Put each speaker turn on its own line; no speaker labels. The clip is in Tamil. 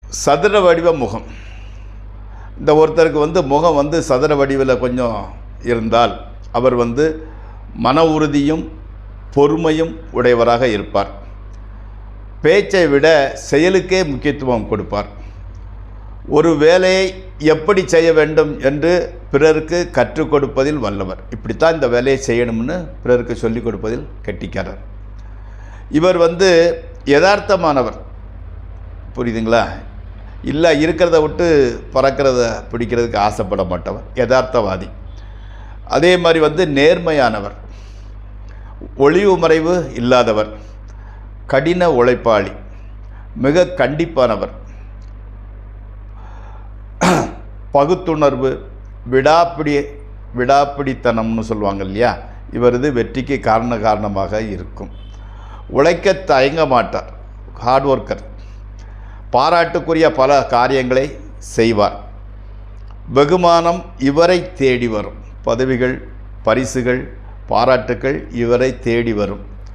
சதுர வடிவ முகம். இந்த ஒருத்தருக்கு முகம் சதுர வடிவில் கொஞ்சம் இருந்தால் அவர் மன உறுதியும் பொறுமையும் உடையவராக இருப்பார். பேச்சை விட செயலுக்கே முக்கியத்துவம் கொடுப்பார். ஒரு வேலையை எப்படி செய்ய வேண்டும் என்று பிறருக்கு கற்றுக் கொடுப்பதில் வல்லவர். இப்படித்தான் இந்த வேலையை செய்யணும்னு பிறருக்கு சொல்லிக் கொடுப்பதில் கெட்டிக்காரர். இவர் யதார்த்தமானவர். புரியுதுங்களா? இல்லை இருக்கிறத விட்டு பறக்கிறத பிடிக்கிறதுக்கு ஆசைப்பட மாட்டவர், யதார்த்தவாதி. அதே மாதிரி நேர்மையானவர், ஒளிவு மறைவு இல்லாதவர், கடின உழைப்பாளி, மிக கண்டிப்பானவர், பகுத்துணர்வு, விடாப்பிடித்தனம்னு சொல்லுவாங்க இல்லையா, இவரது வெற்றிக்கு காரணமாக இருக்கும். உழைக்க தயங்க மாட்டார், ஹார்ட் ஒர்க்கர், பாராட்டுக்குரிய பல காரியங்களை செய்வார். வெகுமானம் இவரை தேடி வரும், பதவிகள், பரிசுகள், பாராட்டுக்கள் இவரை தேடி வரும்.